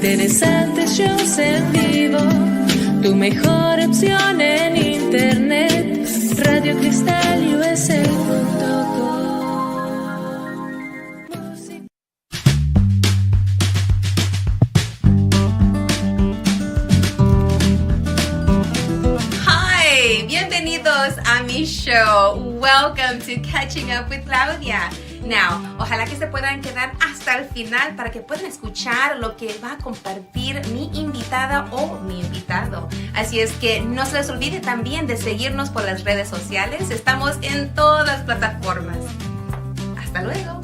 interesantes shows en vivo, tu mejor opción en internet, radiocristal.usa.com. Hi, bienvenidos a mi show. Welcome to Catching Up with Claudia. Now, ojalá que se puedan quedar hasta el final para que puedan escuchar lo que va a compartir mi invitada o mi invitado. Así es que no se les olvide también de seguirnos por las redes sociales. Estamos en todas las plataformas. Hasta luego.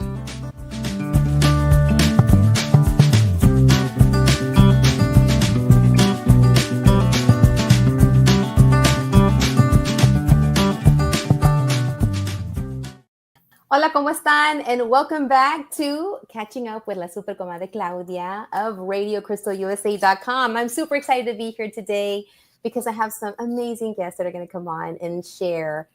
Hola, ¿cómo están? And welcome back to Catching Up with la Super Comadre Claudia of RadioCrystalUSA.com. I'm super excited to be here today because I have some amazing guests that are going to come on and share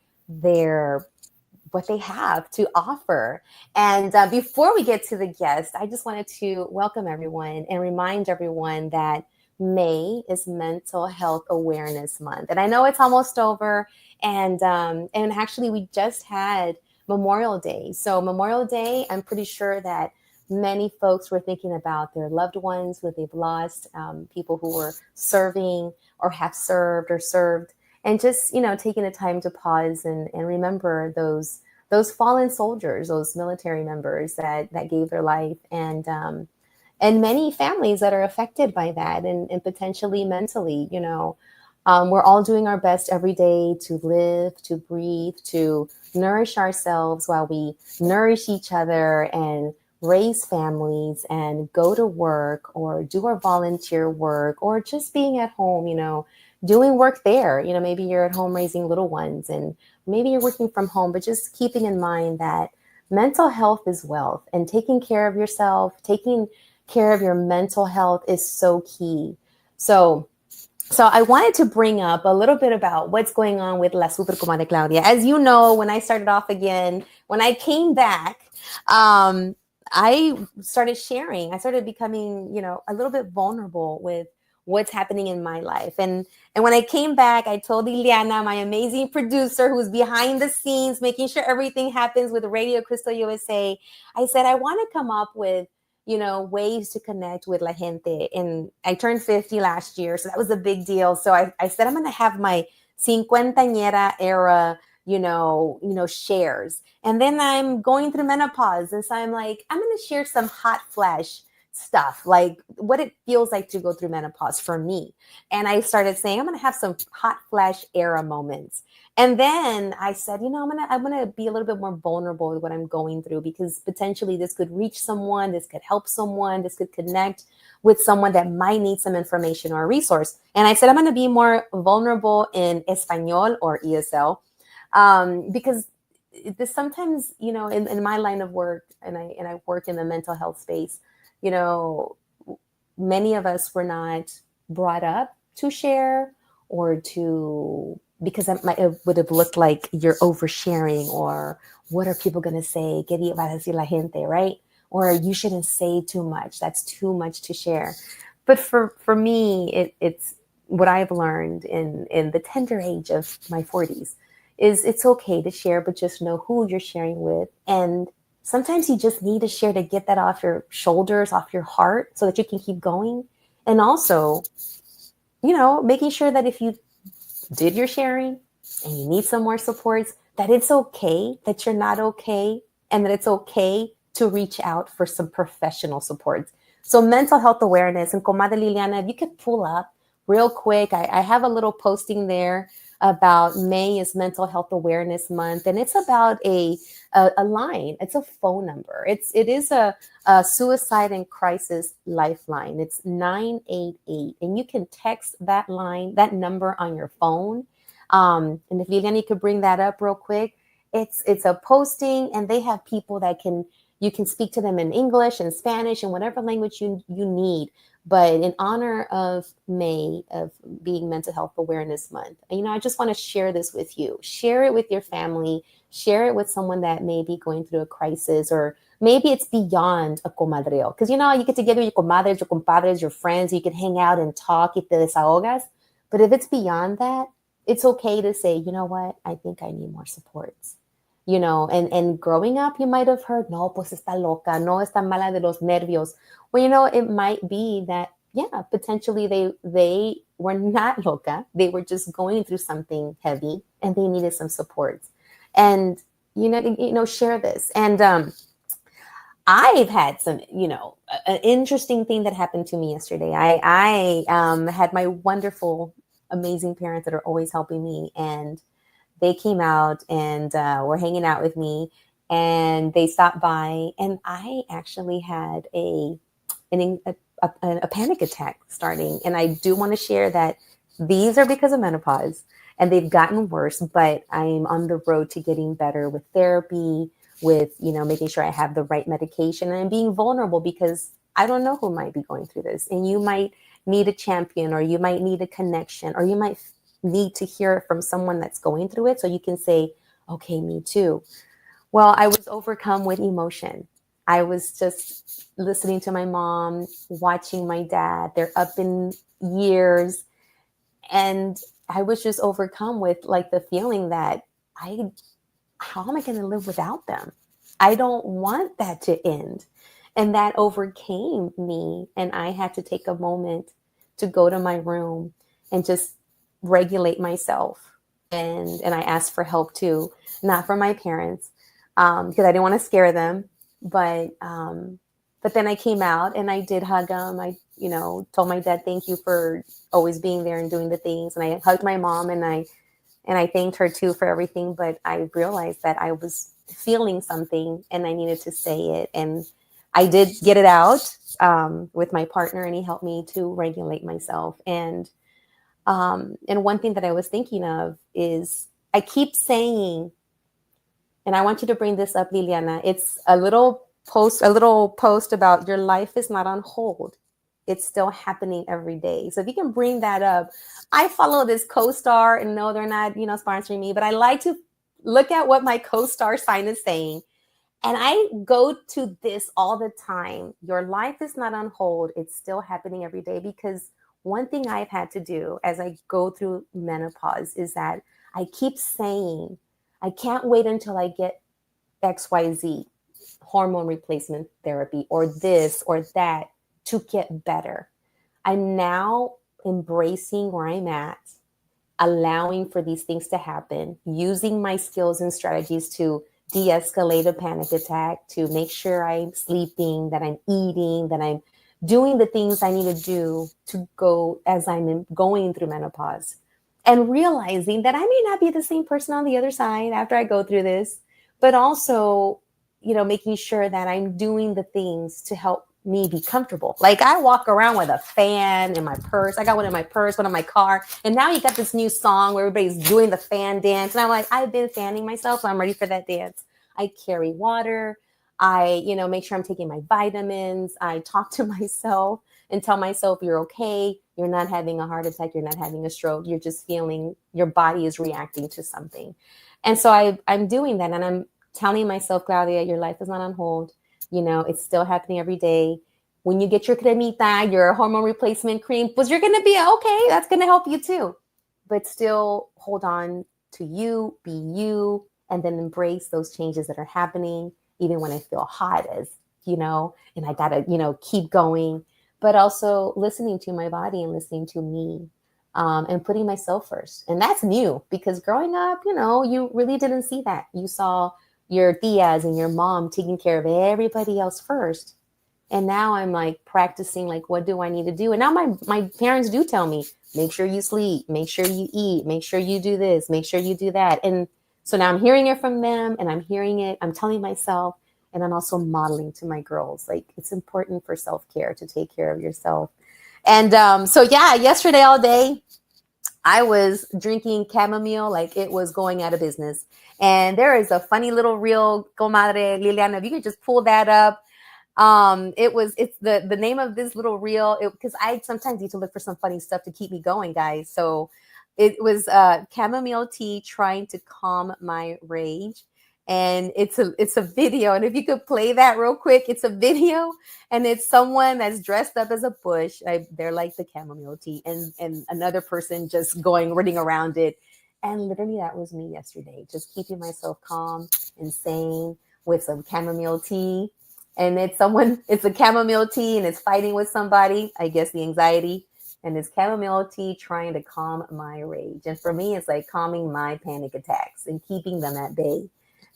what they have to offer. And before we get to the guests, I just wanted to welcome everyone and remind everyone that May is Mental Health Awareness Month. And I know it's almost over. And actually, we just had Memorial Day. So Memorial Day, I'm pretty sure that many folks were thinking about their loved ones that they've lost, people who were serving or have served or served, and just, taking the time to pause and remember those fallen soldiers, those military members that gave their life, and many families that are affected by that and potentially mentally, we're all doing our best every day to live, to breathe, to nourish ourselves while we nourish each other and raise families and go to work or do our volunteer work or just being at home, doing work there. Maybe you're at home raising little ones and maybe you're working from home, but just keeping in mind that mental health is wealth, and taking care of yourself, taking care of your mental health is so key. So I wanted to bring up a little bit about what's going on with La Super Comadre Claudia. As you know, when I started off again, when I came back, I started sharing. I started becoming, a little bit vulnerable with what's happening in my life. And when I came back, I told Liliana, my amazing producer who's behind the scenes, making sure everything happens with Radio Crystal USA, I said, I want to come up with ways to connect with la gente. And I turned 50 last year, so that was a big deal. So I said, I'm going to have my cincuentañera era, shares. And then I'm going through menopause. And so I'm like, I'm going to share some hot flash stuff, like what it feels like to go through menopause for me. And I started saying, I'm going to have some hot flash era moments. And then I said, I'm gonna be a little bit more vulnerable with what I'm going through, because potentially this could reach someone, this could help someone, this could connect with someone that might need some information or a resource. And I said, I'm gonna be more vulnerable in Espanol or ESL, because this sometimes, in my line of work, and I work in the mental health space, many of us were not brought up to share or to, because it would have looked like you're oversharing, or what are people going to say? ¿Qué va a decir la gente, right? Or you shouldn't say too much. That's too much to share. But for me, it's what I've learned in the tender age of my 40s is it's okay to share, but just know who you're sharing with. And sometimes you just need to share to get that off your shoulders, off your heart, so that you can keep going. And also, making sure that if you did your sharing and you need some more supports, that it's okay that you're not okay, and that it's okay to reach out for some professional support. So mental health awareness, and Comadre Liliana, if you could pull up real quick, I have a little posting there about May is Mental Health Awareness Month, and it's about a line. It's a phone number. It is a suicide and crisis lifeline. It's 988, and you can text that line, that number on your phone. And if Liliana could bring that up real quick, it's a posting, and they have people that you can speak to them in English and Spanish and whatever language you need. But in honor of May, of being Mental Health Awareness Month, I just want to share this with you. Share it with your family. Share it with someone that may be going through a crisis or maybe it's beyond a comadreo. Because, you get together with your comadres, your compadres, your friends, you can hang out and talk, y te desahogas. But if it's beyond that, it's okay to say, you know what, I think I need more supports. And growing up, you might have heard, no, pues está loca, no, está mala de los nervios. Well, it might be that, yeah, potentially they were not loca. They were just going through something heavy and they needed some support. And, share this. And I've had some, an interesting thing that happened to me yesterday. I had my wonderful, amazing parents that are always helping me, and they came out and were hanging out with me, and they stopped by, and I actually had a panic attack starting. And I do want to share that these are because of menopause, and they've gotten worse, but I'm on the road to getting better with therapy, with, making sure I have the right medication, and I'm being vulnerable because I don't know who might be going through this. And you might need a champion, or you might need a connection, or you might need to hear it from someone that's going through it so you can say, okay, me too. Well, I was overcome with emotion. I was just listening to my mom, watching my dad. They're up in years. And I was just overcome with like the feeling that how am I going to live without them? I don't want that to end. And that overcame me. And I had to take a moment to go to my room and just regulate myself. And I asked for help too, not from my parents, because I didn't want to scare them. But then I came out and I did hug them. I, told my dad, thank you for always being there and doing the things. And I hugged my mom, and I thanked her too for everything. But I realized that I was feeling something and I needed to say it. And I did get it out with my partner, and he helped me to regulate myself. And one thing that I was thinking of is I keep saying, and I want you to bring this up, Liliana, it's a little post about your life is not on hold. It's still happening every day. So if you can bring that up. I follow this co-star, and no, they're not, sponsoring me, but I like to look at what my co-star sign is saying. And I go to this all the time. Your life is not on hold. It's still happening every day. Because one thing I've had to do as I go through menopause is that I keep saying, I can't wait until I get XYZ, hormone replacement therapy, or this or that to get better. I'm now embracing where I'm at, allowing for these things to happen, using my skills and strategies to de-escalate a panic attack, to make sure I'm sleeping, that I'm eating, that I'm doing the things I need to do to go as I'm going through menopause, and realizing that I may not be the same person on the other side after I go through this, but also, making sure that I'm doing the things to help me be comfortable. Like I walk around with a fan in my purse. I got one in my purse, one in my car. And now you got this new song where everybody's doing the fan dance. And I'm like, I've been fanning myself, so I'm ready for that dance. I carry water. I, make sure I'm taking my vitamins. I talk to myself and tell myself, you're okay. You're not having a heart attack. You're not having a stroke. You're just feeling your body is reacting to something. And so I'm doing that. And I'm telling myself, Claudia, your life is not on hold. It's still happening every day. When you get your cremita, your hormone replacement cream, pues you're going to be okay. That's going to help you too. But still hold on to you, be you, and then embrace those changes that are happening, even when I feel hot as, and I got to, keep going. But also listening to my body and listening to me, and putting myself first. And that's new, because growing up, you really didn't see that. You saw your tias and your mom taking care of everybody else first. And now I'm like practicing, like, what do I need to do? And now my parents do tell me, make sure you sleep, make sure you eat, make sure you do this, make sure you do that. And so now I'm hearing it from them, and I'm hearing it, I'm telling myself, and I'm also modeling to my girls. Like, it's important for self-care to take care of yourself. And so yeah, yesterday all day, I was drinking chamomile like it was going out of business. And there is a funny little reel, Comadre Liliana, if you could just pull that up. It's the name of this little reel, because I sometimes need to look for some funny stuff to keep me going, guys. So it was chamomile tea trying to calm my rage. And it's a video. And if you could play that real quick, it's a video, and it's someone that's dressed up as a bush. They're like the chamomile tea, and another person just running around it. And literally that was me yesterday, just keeping myself calm and sane with some chamomile tea. And it's a chamomile tea, and it's fighting with somebody, I guess the anxiety. And it's chamomile tea trying to calm my rage. And for me, it's like calming my panic attacks and keeping them at bay.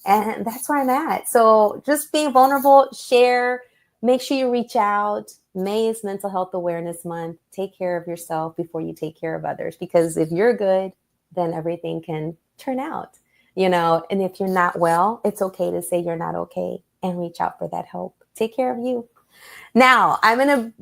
And that's where I'm at. So just being vulnerable, share, make sure you reach out. May is Mental Health Awareness Month. Take care of yourself before you take care of others. Because if you're good, then everything can turn out, and if you're not well, it's okay to say you're not okay and reach out for that help. Take care of you. Now, I'm going to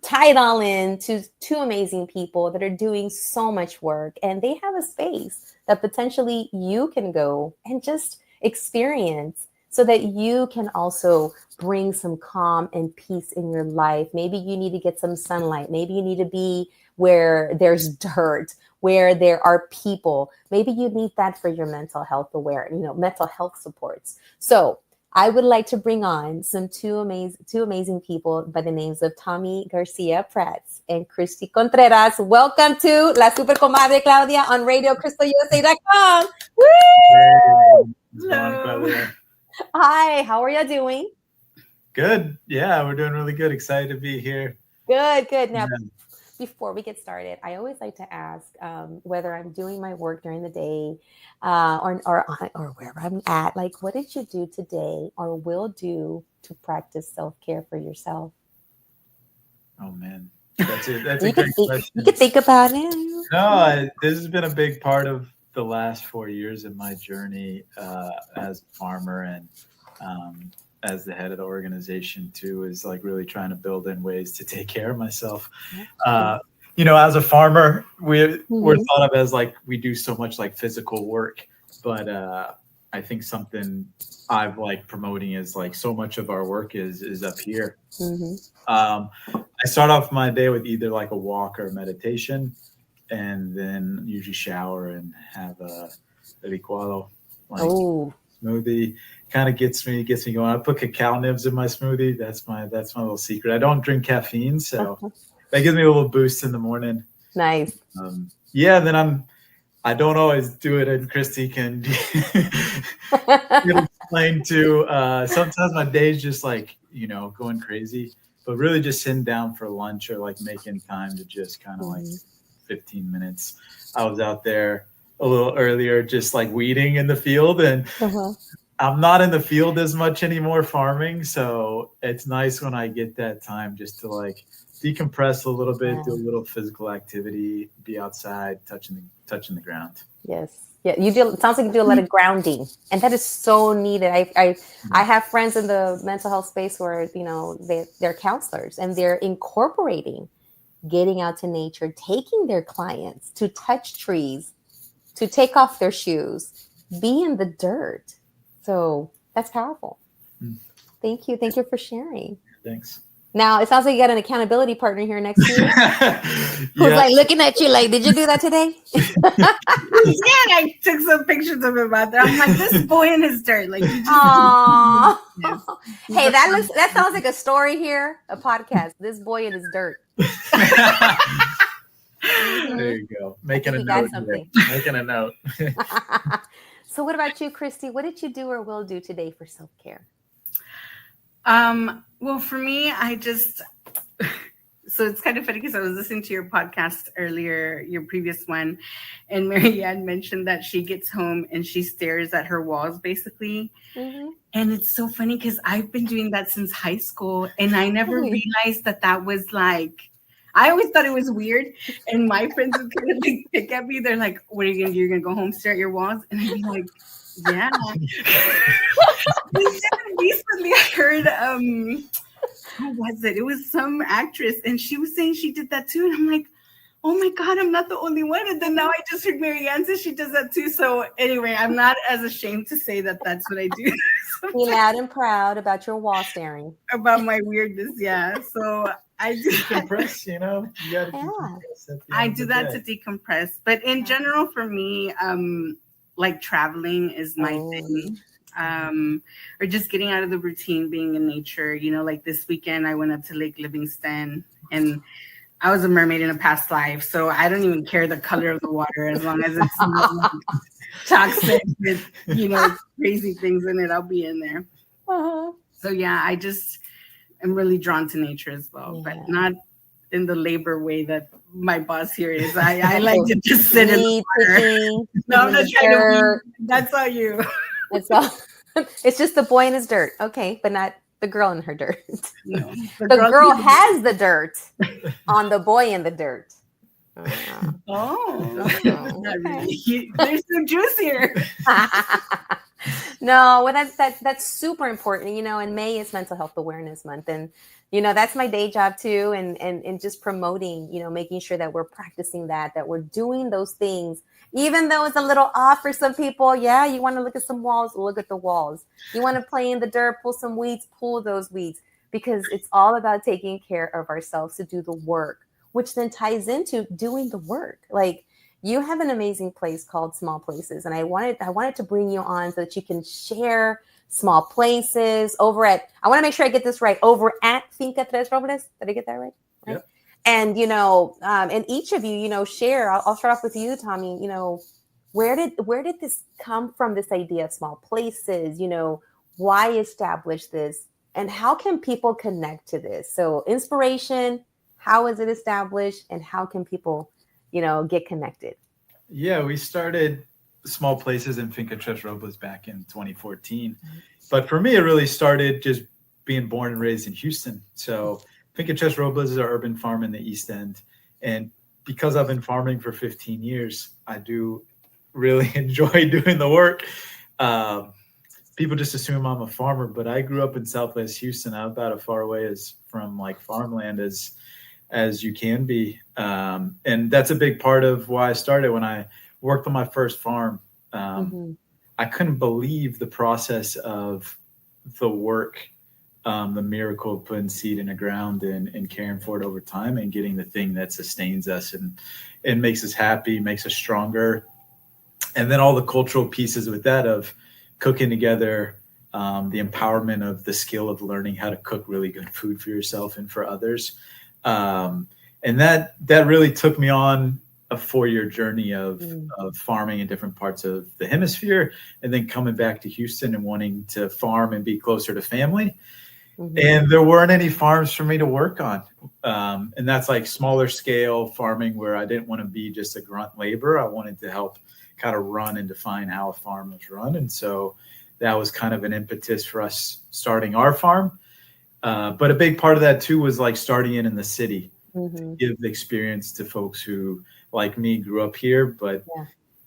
tie it all in to two amazing people that are doing so much work, and they have a space that potentially you can go and just experience so that you can also bring some calm and peace in your life. Maybe you need to get some sunlight. Maybe you need to be where there's dirt, where there are people. Maybe you need that for your mental health mental health supports. So I would like to bring on two amazing people by the names of Tommy GARCIA-PRATS and CRISTY Contreras. Welcome to La Super Comadre Claudia on RadioCrystalUSA.com. Woo! Hello. Hi, how are you doing? Good. Yeah, we're doing really good. Excited to be here. Good. Now, before we get started, I always like to ask whether I'm doing my work during the day or wherever I'm at. Like, what did you do today or will do to practice self-care for yourself? Oh man, that's a great question. You can think about it. No, this has been a big part of the last 4 years of my journey as a farmer and as the head of the organization too, is like really trying to build in ways to take care of myself. As a farmer, we're thought of as like we do so much like physical work, but I think something I've like promoting is like so much of our work is up here. I start off my day with either like a walk or a meditation, and then usually shower and have a licuado, like smoothie. Kind of gets me going. I put cacao nibs in my smoothie. That's my little secret. I don't drink caffeine, so that gives me a little boost in the morning. Nice. Then I don't always do it, and CRISTY can explain too. Sometimes my day's just like going crazy, but really just sitting down for lunch or like making time to just kind of like 15 minutes. I was out there a little earlier, just like weeding in the field, and I'm not in the field as much anymore farming. So it's nice when I get that time just to like decompress a little bit, do a little physical activity, be outside, touching the ground. Yes. Yeah. You do. It sounds like you do a lot of grounding, and that is so needed. I have friends in the mental health space where, they're counselors and they're incorporating getting out to nature, taking their clients to touch trees, to take off their shoes, be in the dirt. So that's powerful. Thank you. Thank you for sharing. Thanks. Now, it sounds like you got an accountability partner here next to you. Who's like looking at you like, did you do that today? I took some pictures of him out there. I'm like, this boy in his dirt. Like, Aww. Yes. Hey, that sounds like a story here, a podcast. This boy in his dirt. There you go. Making a note. Making a note. So what about you, CRISTY? What did you do or will do today for self-care? Well, for me, so it's kind of funny because I was listening to your podcast earlier, your previous one, and Marianne mentioned that she gets home and she stares at her walls, basically. And it's so funny because I've been doing that since high school, and I never realized that was like, I always thought it was weird. And my friends would kind of like pick at me. They're like, what are you going to do? You're going to go home, stare at your walls? And I'd be like, yeah. Recently I heard, who was it? It was some actress, and she was saying she did that too. And I'm like, oh my God, I'm not the only one. And then now I just heard Marianne say she does that too. So anyway, I'm not as ashamed to say that that's what I do. Be loud and proud about your wall staring. About my weirdness, yeah. So I do decompress, you gotta decompress. I do that to decompress. But in general, for me, like traveling is my thing. or just getting out of the routine, being in nature. You know, like this weekend, I went up to Lake Livingston, and I was a mermaid in a past life, so I don't even care the color of the water as long as it's not toxic with, you know, crazy things in it. I'll be in there. So yeah, I just am really drawn to nature as well, but not in the labor way that my boss here is. I like to just sit in the water. No, I'm not trying to be. That's all you. It's all. It's just the boy in his dirt, okay, but not the girl in her dirt. No, the girl has the dirt on the boy in the dirt. Not really. There's some juice here. No, well, that's super important. You know, and May is Mental Health Awareness Month, and you know that's my day job too, and just promoting, you know, making sure that we're practicing that we're doing those things, even though it's a little off for some people. Yeah, you want to look at some walls, look at the walls. You want to play in the dirt, pull some weeds, pull those weeds, because it's all about taking care of ourselves to do the work, which then ties into doing the work. Like, you have an amazing place called Small Places, and I wanted to bring you on so that you can share Small Places over at, I want to make sure I get this right, over at Finca Tres Robles. Did I get that right? Yep. And, you know, and each of you, you know, share, I'll start off with you, Tommy, you know, where did this come from, this idea of Small Places? You know, why establish this, and how can people connect to this? So inspiration, how is it established, and how can people, you know, get connected? Yeah, we started Small Places in Finca Tres Robles back in 2014. But for me, it really started just being born and raised in Houston. So Finca Tres Robles is an urban farm in the East End. And because I've been farming for 15 years, I do really enjoy doing the work. People just assume I'm a farmer, but I grew up in Southwest Houston. I'm about as far away from like farmland as you can be. And that's a big part of why I started. When I worked on my first farm, I couldn't believe the process of the work, the miracle of putting seed in the ground and caring for it over time and getting the thing that sustains us and makes us happy, makes us stronger. And then all the cultural pieces with that of cooking together, the empowerment of the skill of learning how to cook really good food for yourself and for others. And that really took me on a 4-year journey of farming in different parts of the hemisphere, and then coming back to Houston and wanting to farm and be closer to family. And there weren't any farms for me to work on. And that's like smaller scale farming where I didn't want to be just a grunt labor. I wanted to help kind of run and define how a farm was run. And so that was kind of an impetus for us starting our farm. But a big part of that too was like starting it in the city, give the experience to folks who, like me, grew up here, but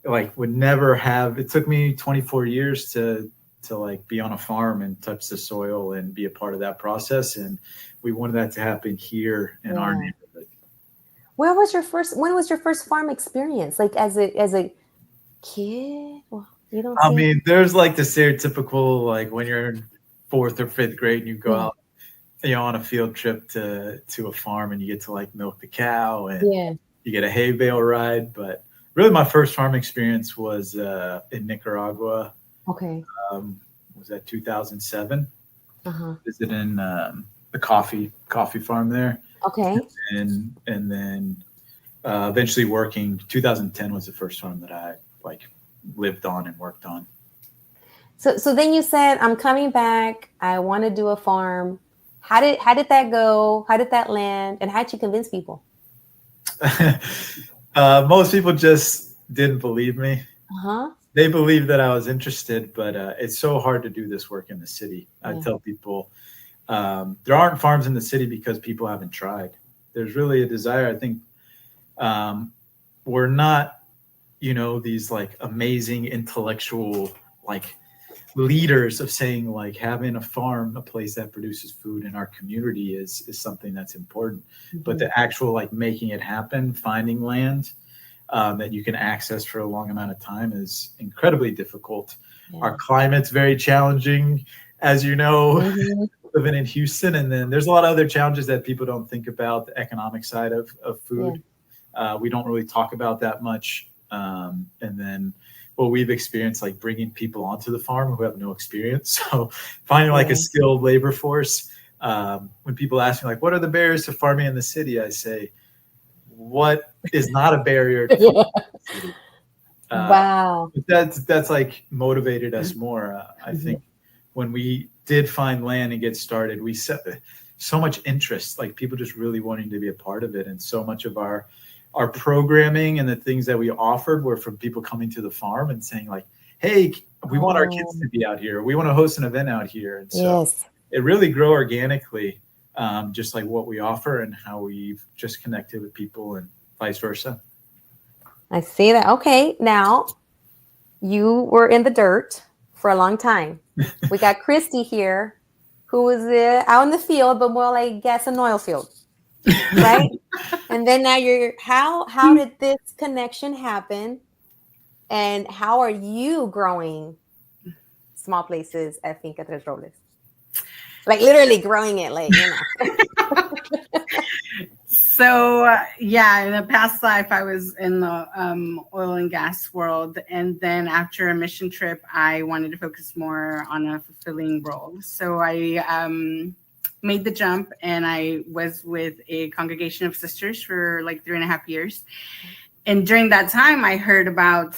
like would never have. It took me 24 years to like be on a farm and touch the soil and be a part of that process. And we wanted that to happen here in our neighborhood. When was your first farm experience? Like as a kid? Well, you don't. I mean, there's like the stereotypical, like when you're in 4th or 5th grade and you go out, you know, on a field trip to a farm and you get to like milk the cow and you get a hay bale ride. But really my first farm experience was in Nicaragua. Okay. Was that 2007? Visiting the coffee farm there. Okay. And then eventually working. 2010 was the first farm that I like lived on and worked on. So then you said, I'm coming back. I want to do a farm. How did that go? How did that land? And how did you convince people? Most people just didn't believe me. They believed that I was interested, but it's so hard to do this work in the city. I tell people there aren't farms in the city because people haven't tried. There's really a desire. I think we're not, you know, these like amazing intellectual like leaders of saying like having a farm, a place that produces food in our community is something that's important. But the actual like making it happen, finding land that you can access for a long amount of time is incredibly difficult. Our climate's very challenging, as you know, living in Houston. And then there's a lot of other challenges that people don't think about, the economic side of food. We don't really talk about that much. And then what we've experienced, like bringing people onto the farm who have no experience. So finding like a skilled labor force. When people ask me like, what are the barriers to farming in the city? I say, what is not a barrier to farming in the city? Wow. That's like motivated us more. I think when we did find land and get started, we set so much interest, like people just really wanting to be a part of it. And so much of our programming and the things that we offered were from people coming to the farm and saying like, hey, we want our kids to be out here. We want to host an event out here. And so it really grew organically, just like what we offer and how we've just connected with people and vice versa. I see that. Okay. Now you were in the dirt for a long time. We got CRISTY here, who was out in the field, but more like gas and oil field. Right. And then now how did this connection happen? And how are you growing small places at Finca Tres Robles? Like literally growing it, like, you know. So in the past life, I was in the oil and gas world. And then after a mission trip, I wanted to focus more on a fulfilling role. So I made the jump, and I was with a congregation of sisters for like 3.5 years. And during that time, I heard about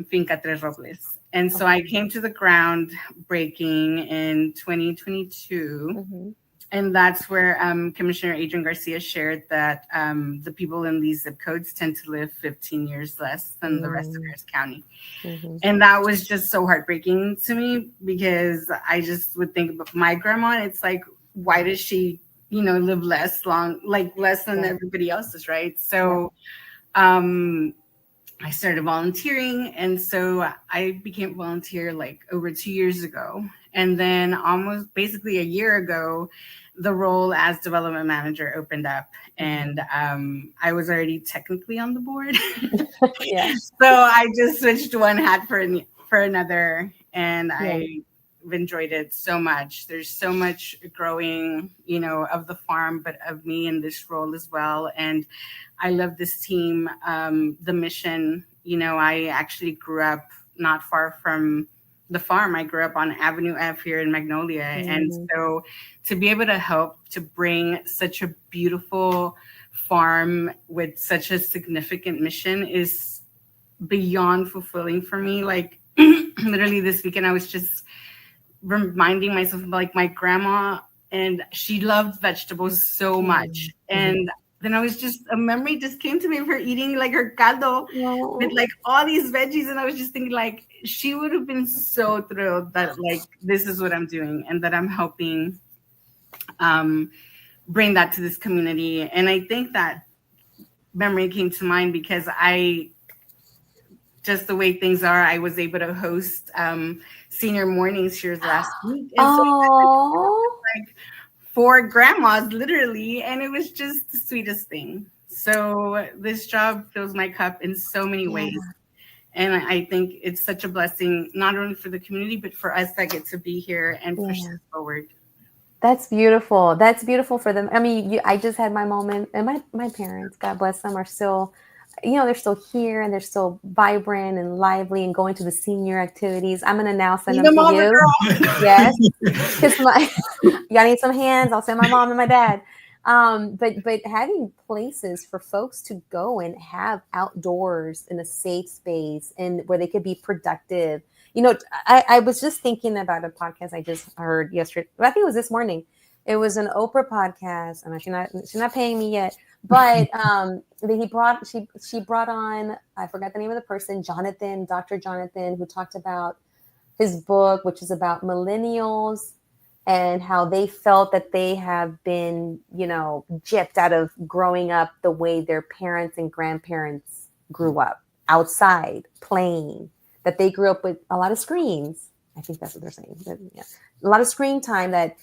Finca Tres Robles. And so I came to the ground breaking in 2022. And that's where Commissioner Adrian Garcia shared that the people in these zip codes tend to live 15 years less than the rest of Harris County. And that was just so heartbreaking to me, because I just would think about my grandma. And it's like, why does she, live less than everybody else's, right? So I started volunteering. And so I became a volunteer like over 2 years ago. And then almost basically a year ago, the role as development manager opened up, and I was already technically on the board. So I just switched one hat for another, and I've enjoyed it so much. There's so much growing, of the farm, but of me in this role as well. And I love this team, the mission. I actually grew up not far from the farm. I grew up on Avenue F here in Magnolia. And so to be able to help to bring such a beautiful farm with such a significant mission is beyond fulfilling for me. Like literally this weekend, I was just reminding myself of like my grandma, and she loved vegetables so much. And then a memory just came to me of her eating like her caldo with like all these veggies. And I was just thinking like, she would have been so thrilled that like, this is what I'm doing and that I'm helping bring that to this community. And I think that memory came to mind because just the way things are, I was able to host senior mornings here last week. And so like 4 grandmas literally, and it was just the sweetest thing. So this job fills my cup in so many ways. And I think it's such a blessing, not only for the community, but for us that get to be here and push this forward. That's beautiful. That's beautiful for them. I mean, I just had my moment, and my parents, God bless them, are still, they're still here, and they're still vibrant and lively and going to the senior activities. I'm going to now send them to you. Yes. Because y'all need some hands. I'll send my mom and my dad. But having places for folks to go and have outdoors in a safe space and where they could be productive. I was just thinking about a podcast I just heard yesterday. I think it was this morning. It was an Oprah podcast, and she's not paying me yet. But she brought on, I forgot the name of the person, Dr. Jonathan, who talked about his book, which is about millennials and how they felt that they have been, gypped out of growing up the way their parents and grandparents grew up, outside, playing, that they grew up with a lot of screens. I think that's what they're saying. But, a lot of screen time, that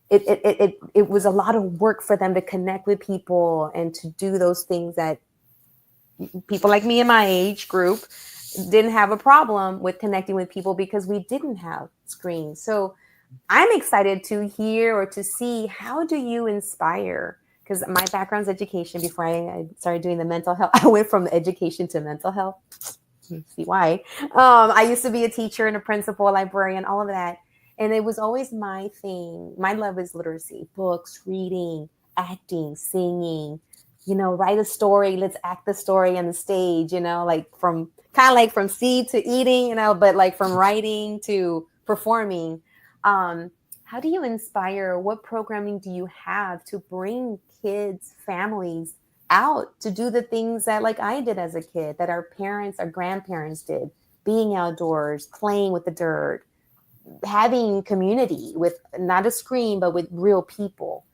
it was a lot of work for them to connect with people and to do those things that people like me in my age group didn't have a problem with connecting with people because we didn't have screens. So I'm excited to hear or to see, how do you inspire? Because my background's education. Before I started doing the mental health, I went from education to mental health. see why. I used to be a teacher and a principal, a librarian, all of that. And it was always my thing. My love is literacy, books, reading, acting, singing, write a story. Let's act the story on the stage, like from seed to eating, but like from writing to performing. How do you inspire? What programming do you have to bring kids, families out to do the things that like I did as a kid, that our parents, our grandparents did, being outdoors, playing with the dirt, having community with not a screen, but with real people?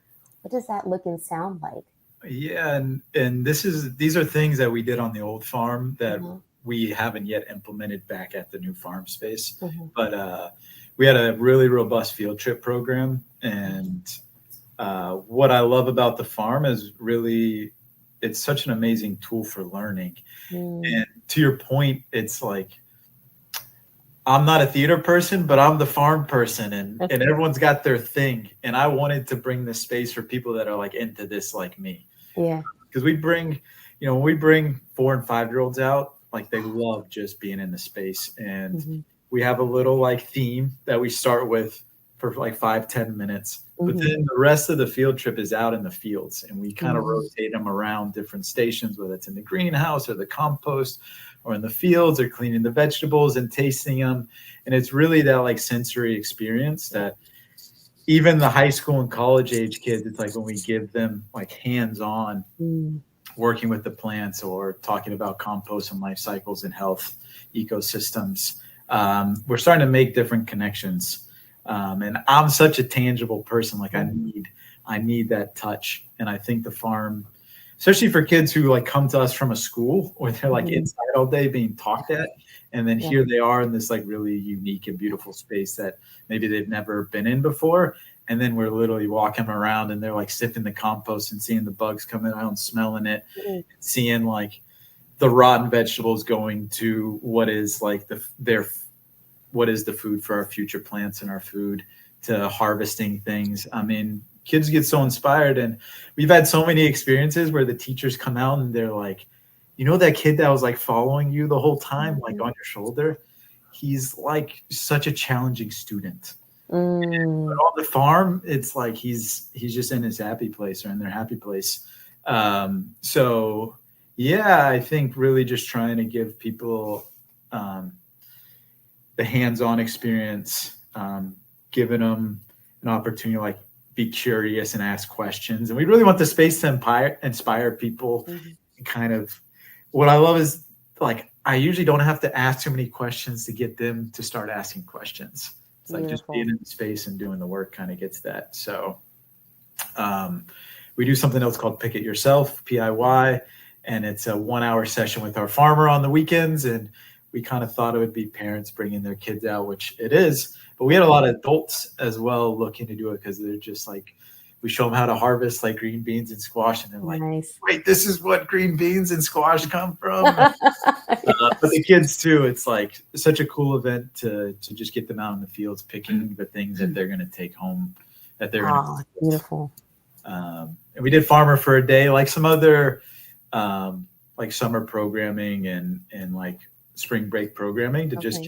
What does that look and sound like? Yeah. And these are things that we did on the old farm that we haven't yet implemented back at the new farm space. But we had a really robust field trip program. And what I love about the farm is really, it's such an amazing tool for learning. And to your point, it's like, I'm not a theater person, but I'm the farm person, and everyone's got their thing. And I wanted to bring this space for people that are like into this, like me. Yeah. Because we bring, when we bring 4 and 5-year-olds out, like they love just being in the space. And we have a little like theme that we start with for like 5-10 minutes. But then the rest of the field trip is out in the fields, and we kind of rotate them around different stations, whether it's in the greenhouse or the compost or in the fields or cleaning the vegetables and tasting them. And it's really that like sensory experience that even the high school and college age kids, it's like when we give them like hands-on working with the plants or talking about compost and life cycles and health ecosystems, we're starting to make different connections. And I'm such a tangible person. Like I need that touch. And I think the farm, especially for kids who like come to us from a school where they're like inside all day being talked at, and then here they are in this like really unique and beautiful space that maybe they've never been in before. And then we're literally walking around and they're like sniffing the compost and seeing the bugs coming out and smelling it, seeing like the rotten vegetables going to what is like what is the food for our future plants and our food, to harvesting things. I mean, kids get so inspired, and we've had so many experiences where the teachers come out and they're like, that kid that was like following you the whole time, like on your shoulder, he's like such a challenging student. But on the farm, it's like he's just in his happy place or in their happy place. So yeah, I think really just trying to give people the hands-on experience, giving them an opportunity to like be curious and ask questions. And we really want the space to inspire people. And kind of what I love is like, I usually don't have to ask too many questions to get them to start asking questions. It's like just being in the space and doing the work kind of gets that. So we do something else called Pick It Yourself, PIY. And it's a 1-hour session with our farmer on the weekends. And we kind of thought it would be parents bringing their kids out, which it is. But we had a lot of adults as well looking to do it, because they're just like, we show them how to harvest like green beans and squash, and they're like, wait, this is what green beans and squash come from. But the kids too, it's like such a cool event to just get them out in the fields, picking the things that they're going to take home. Beautiful. And we did Farmer for a Day, like some other like summer programming and like spring break programming to just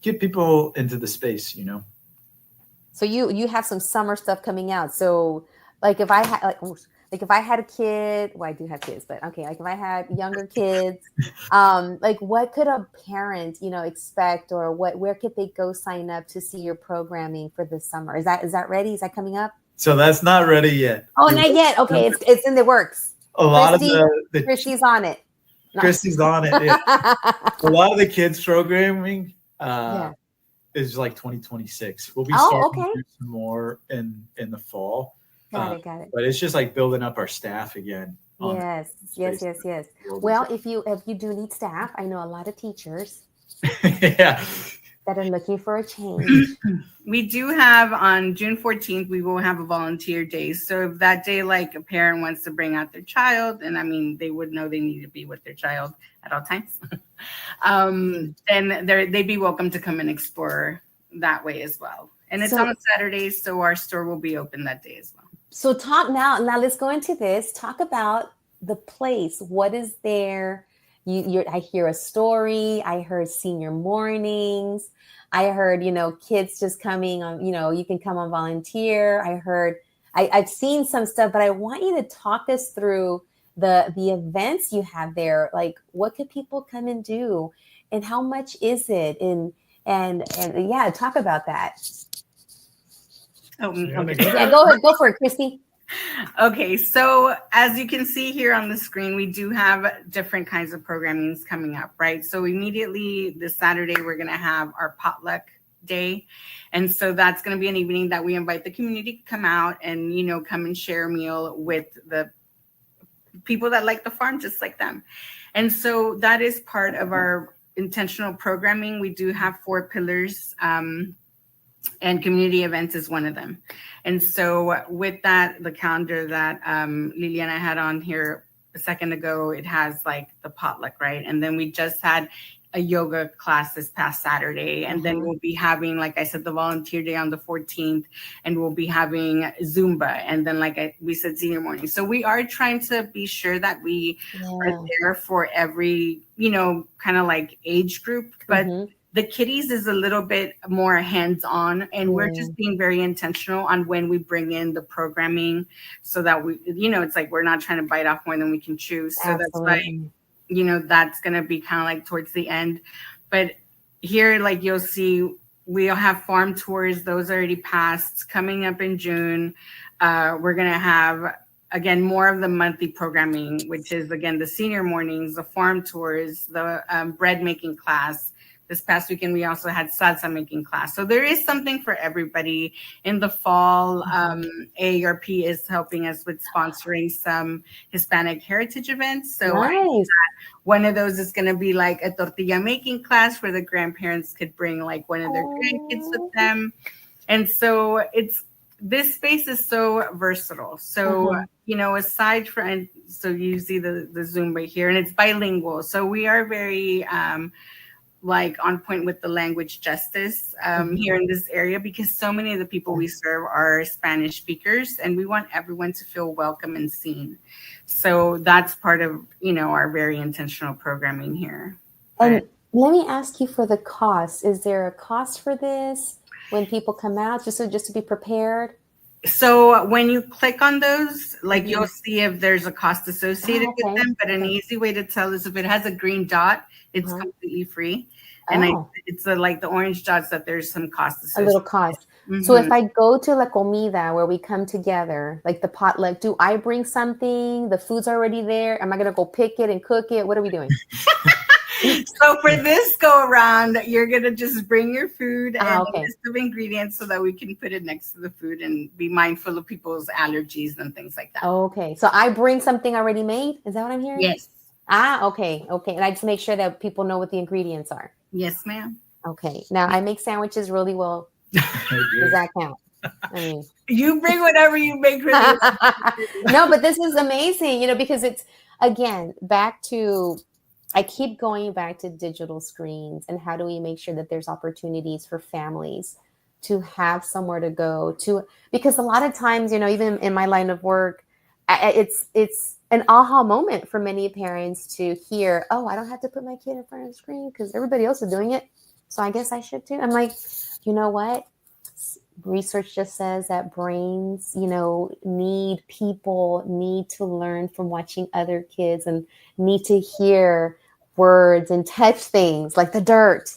get people into the space, So you have some summer stuff coming out. So like if I had if I had a kid, well, I do have kids, but okay, like if I had younger kids, like what could a parent, expect, or where could they go sign up to see your programming for this summer? Is that ready? Is that coming up? So that's not ready yet. Oh, not yet. Okay, it's in the works. A lot of the Christy's on it. Christy's on it. Yeah. A lot of the kids programming is like 2026. We'll be starting to do some more in the fall. Got it. But it's just like building up our staff again. Yes. Well, if you do need staff, I know a lot of teachers. That are looking for a change. We do have on June 14th, we will have a volunteer day. So if that day, like a parent wants to bring out their child, and I mean, they would know they need to be with their child at all times, then they'd be welcome to come and explore that way as well. And it's on a Saturday, so our store will be open that day as well. So talk now let's go into this. Talk about the place. What is there? I hear a story. I heard senior mornings. I heard, kids just coming on, you can come and volunteer. I've seen some stuff, but I want you to talk us through the events you have there. Like, what could people come and do, and how much is it? And yeah, talk about that. Oh, okay. Yeah, go for it, CRISTY. Okay, so as you can see here on the screen, we do have different kinds of programmings coming up, right? So immediately this Saturday, we're going to have our potluck day. And so that's going to be an evening that we invite the community to come out and, come and share a meal with the people that like the farm, just like them. And so that is part of our intentional programming. We do have 4 pillars, and community events is one of them. And so with that, the calendar that Liliana had on here a second ago, it has like the potluck, right? And then we just had a yoga class this past Saturday. And then we'll be having, like I said, the volunteer day on the 14th, and we'll be having Zumba. And then, we said, senior morning. So we are trying to be sure that we are there for every, kind of like age group. But the kiddies is a little bit more hands-on, and we're just being very intentional on when we bring in the programming, so that we, it's like we're not trying to bite off more than we can chew. So Absolutely. That's why, that's going to be kind of like towards the end. But here, like you'll see, we'll have farm tours. Those already passed. Coming up in June, we're going to have, again, more of the monthly programming, which is, again, the senior mornings, the farm tours, the bread making class. This past weekend, we also had salsa making class. So there is something for everybody. In the fall, AARP is helping us with sponsoring some Hispanic heritage events. So nice. One of those is going to be like a tortilla making class where the grandparents could bring like one of their grandkids with them. And so this space is so versatile. So, aside from, so you see the Zumba here, and it's bilingual. So we are very, on point with the language justice here in this area, because so many of the people we serve are Spanish speakers, and we want everyone to feel welcome and seen. So that's part of, our very intentional programming here. And let me ask you for the cost. Is there a cost for this when people come out, just to be prepared? So when you click on those, you'll see if there's a cost associated with them, but an easy way to tell is if it has a green dot, it's completely free. And it's like the orange dots that there's some cost associated. A little cost. So if I go to La Comida, where we come together, like the potluck, do I bring something? The food's already there. Am I going to go pick it and cook it? What are we doing? So for this go around, you're going to just bring your food and a list of ingredients so that we can put it next to the food and be mindful of people's allergies and things like that. Okay. So I bring something already made? Is that what I'm hearing? Yes. Okay. And I just make sure that people know what the ingredients are. Yes, ma'am. Okay. Now, I make sandwiches really well. Does that count? I mean, you bring whatever you make. Really no, but this is amazing, because it's, again, I keep going back to digital screens, and how do we make sure that there's opportunities for families to have somewhere to go to, because a lot of times, even in my line of work, it's an aha moment for many parents to hear, oh, I don't have to put my kid in front of the screen because everybody else is doing it, so I guess I should too. I'm like, you know what? Research just says that brains, people need to learn from watching other kids, and need to hear words and touch things like the dirt,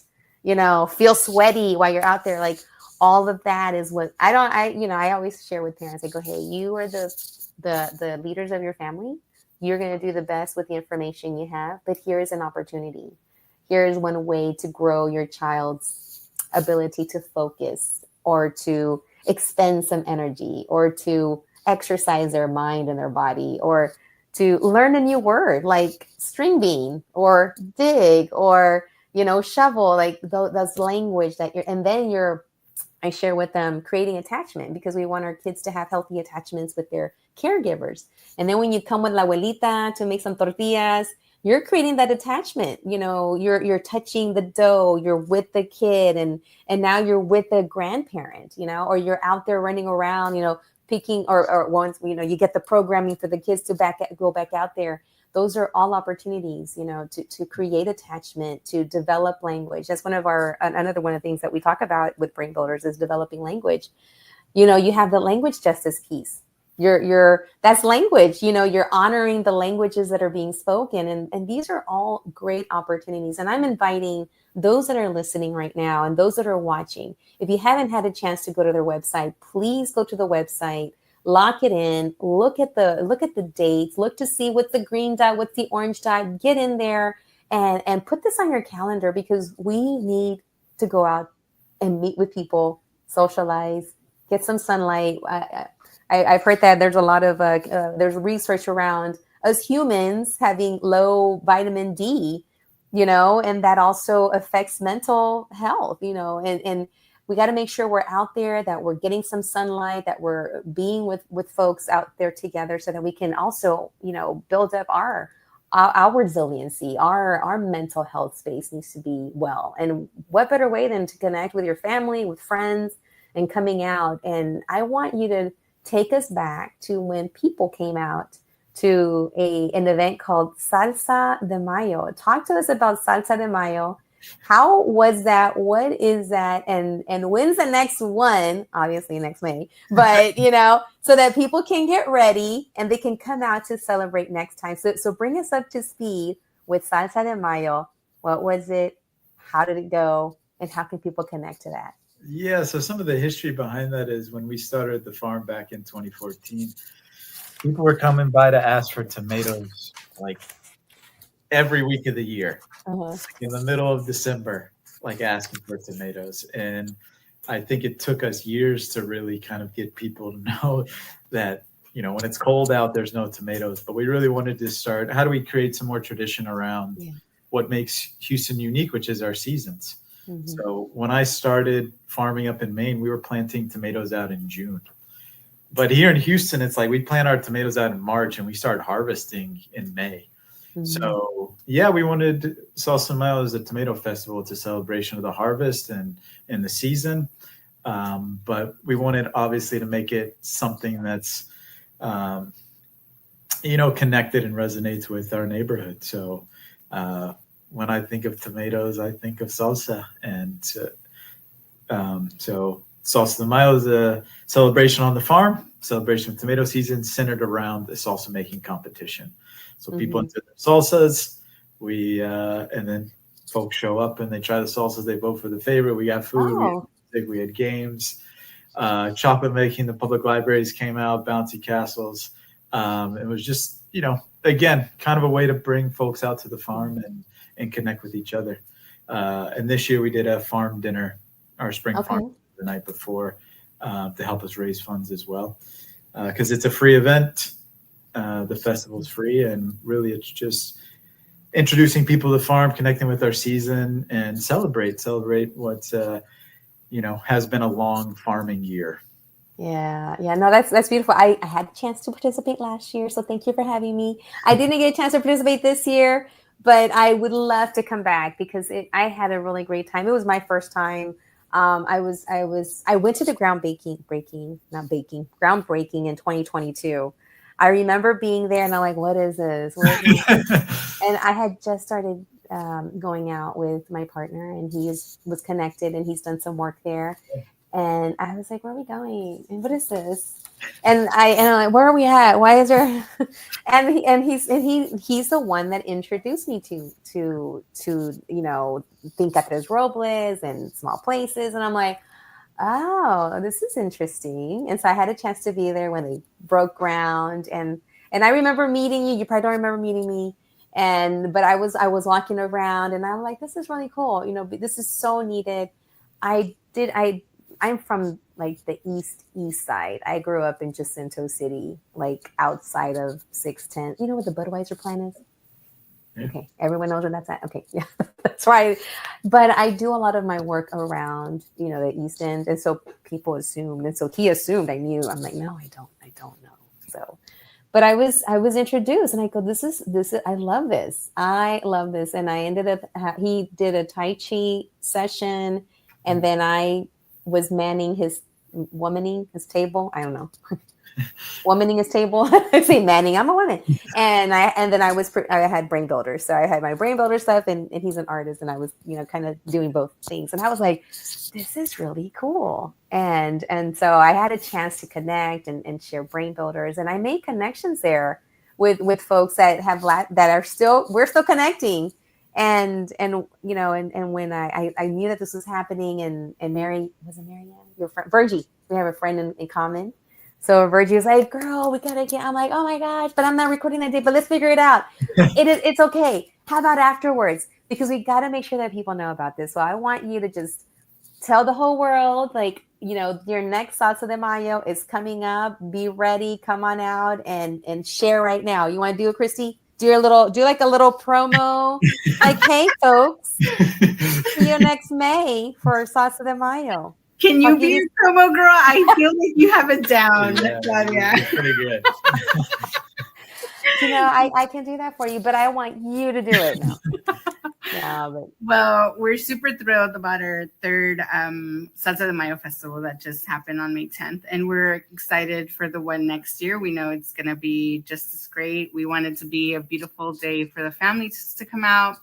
feel sweaty while you're out there. Like, all of that is what I always share with parents. I go, hey, you are the leaders of your family. You're going to do the best with the information you have, but here's an opportunity. Here's one way to grow your child's ability to focus, or to expend some energy, or to exercise their mind and their body, or to learn a new word like string bean or dig or, shovel, like that's language I share with them creating attachment, because we want our kids to have healthy attachments with their caregivers. And then when you come with la abuelita to make some tortillas, you're creating that attachment. You're touching the dough, you're with the kid, and now you're with the grandparent, or you're out there running around, picking, or once, you get the programming for the kids to go back out there. those are all opportunities, to create attachment, to develop language. That's another one of the things that we talk about with Brain Builders is developing language. You have the language justice piece. That's language, you're honoring the languages that are being spoken. And these are all great opportunities. And I'm inviting those that are listening right now and those that are watching, if you haven't had a chance to go to their website, please go to the website, lock it in, look at the dates, look to see what's the green dot, what's the orange dot, get in there and put this on your calendar, because we need to go out and meet with people, socialize, get some sunlight. I've heard that there's a lot of there's research around us humans having low vitamin D, and that also affects mental health, and we got to make sure we're out there, that we're getting some sunlight, that we're being with folks out there together, so that we can also, build up our resiliency, our mental health space needs to be well. And what better way than to connect with your family, with friends, and coming out. And I want you to take us back to when people came out to an event called Salsa de Mayo. Talk to us about Salsa de Mayo. How was that? What is that? And when's the next one? Obviously next May, but so that people can get ready and they can come out to celebrate next time. So bring us up to speed with Salsa de Mayo. What was it? How did it go? And how can people connect to that? Yeah, so some of the history behind that is when we started the farm back in 2014, people were coming by to ask for tomatoes like every week of the year, in the middle of December, like asking for tomatoes. And I think it took us years to really kind of get people to know that, when it's cold out, there's no tomatoes. But we really wanted to start, how do we create some more tradition around what makes Houston unique, which is our seasons. Mm-hmm. So when I started farming up in Maine, we were planting tomatoes out in June. But here in Houston, it's like we plant our tomatoes out in March and we start harvesting in May. Mm-hmm. So yeah, we wanted Salsa de Mayo as a tomato festival. It's a celebration of the harvest and the season. But we wanted obviously to make it something that's, connected and resonates with our neighborhood. So when I think of tomatoes, I think of salsa. And so Salsa de Mayo is a celebration on the farm, celebration of tomato season centered around the salsa making competition. So people enter their salsas, and then folks show up and they try the salsas, they vote for the favorite. We got food, we had games, chocolate making, the public libraries came out, bouncy castles. It was just, again, kind of a way to bring folks out to the farm and connect with each other. And this year we did a farm dinner, our spring farm the night before, to help us raise funds as well. Because it's a free event. The festival's free, and really it's just introducing people to the farm, connecting with our season, and celebrate what has been a long farming year. Yeah. No, that's beautiful. I had a chance to participate last year, so thank you for having me. I didn't get a chance to participate this year, but I would love to come back because I had a really great time. It was my first time. I went to the groundbreaking in 2022. I remember being there and I'm like, what is this? And I had just started going out with my partner, and he was connected and he's done some work there. And I was like, where are we going? And what is this? And I'm like, where are we at? Why is there? and he's the one that introduced me to Finca Tres Robles and small places. And I'm like, oh, this is interesting. And so I had a chance to be there when they broke ground. And I remember meeting you. You probably don't remember meeting me. But I was walking around and I'm like, this is really cool. This is so needed. I'm from like the east side. I grew up in Jacinto City, like outside of 610. You know what the Budweiser plant is? Yeah. Okay, everyone knows where that's at. Okay, yeah, that's right. But I do a lot of my work around, the East End, and so people assumed, and so he assumed I knew. I'm like, no, I don't know. So, but I was introduced, and I go, this is. I love this. And I ended up. He did a Tai Chi session, and then I was womaning his table. I don't know. womaning his table. I say manning. I'm a woman, and then I had brain builders. So I had my brain builder stuff, and he's an artist, and I was kind of doing both things. And I was like, this is really cool. And so I had a chance to connect and share brain builders, and I made connections there with folks that we're still connecting. And when I knew that this was happening, and Mary, was it Marianne, your friend Virgie, we have a friend in common. So Virgie was like, girl, we gotta get, I'm like, oh my gosh, but I'm not recording that day, but let's figure it out. It's okay. How about afterwards? Because we gotta make sure that people know about this. So I want you to just tell the whole world, like, your next Salsa de Mayo is coming up. Be ready, come on out and share right now. You want to do it, Christy? Do like a little promo, like, hey folks, see you next May for Salsa de Mayo. Can you be a promo girl? I feel like you have it down. Yeah. Pretty good. I can do that for you, but I want you to do it now. Well, we're super thrilled about our third Salsa de Mayo festival that just happened on May 10th. And we're excited for the one next year. We know it's going to be just as great. We want it to be a beautiful day for the families to come out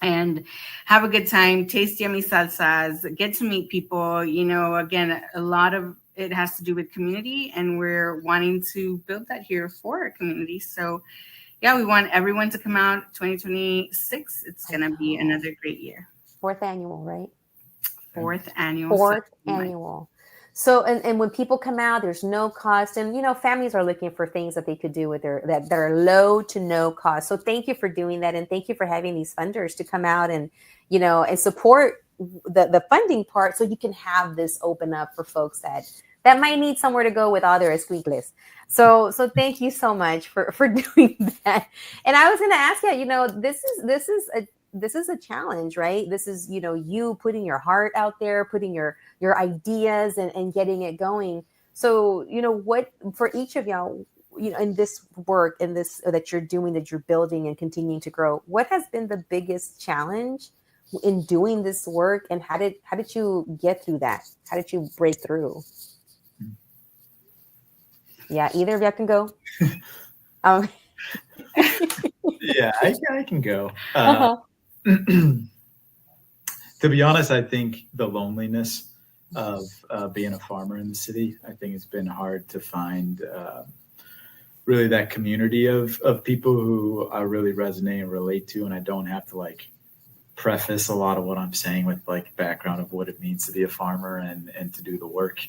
and have a good time, taste yummy salsas, get to meet people. Again, a lot of it has to do with community, and we're wanting to build that here for our community. So yeah, we want everyone to come out. 2026, it's going to be another great year. Fourth annual, right? Fourth annual. So, and when people come out, there's no cost. And, families are looking for things that they could do with that are low to no cost. So thank you for doing that. And thank you for having these funders to come out and, and support the funding part, so you can have this open up for folks that might need somewhere to go with all their escuincles. So thank you so much for doing that. And I was going to ask you, this is a challenge, right? This is, you putting your heart out there, putting your ideas and getting it going. So, what for each of y'all, in this work, in this that you're doing, that you're building and continuing to grow, what has been the biggest challenge in doing this work, and how did you get through that? How did you break through? Yeah, either of y'all can go. Yeah, I can go. To be honest, I think the loneliness of being a farmer in the city, I think it's been hard to find really that community of people who I really resonate and relate to, and I don't have to preface a lot of what I'm saying with background of what it means to be a farmer and to do the work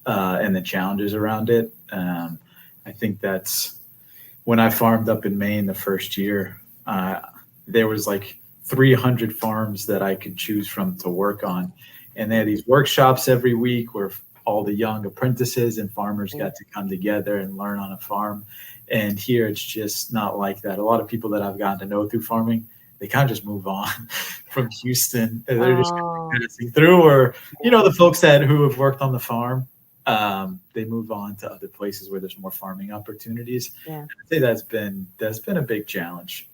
and the challenges around it. I think that's when I farmed up in Maine the first year, there was 300 farms that I could choose from to work on. And they had these workshops every week where all the young apprentices and farmers got to come together and learn on a farm. And here it's just not like that. A lot of people that I've gotten to know through farming, they kind of just move on from Houston. They're just passing through, or, the folks who have worked on the farm, they move on to other places where there's more farming opportunities. Yeah. I'd say that's been a big challenge.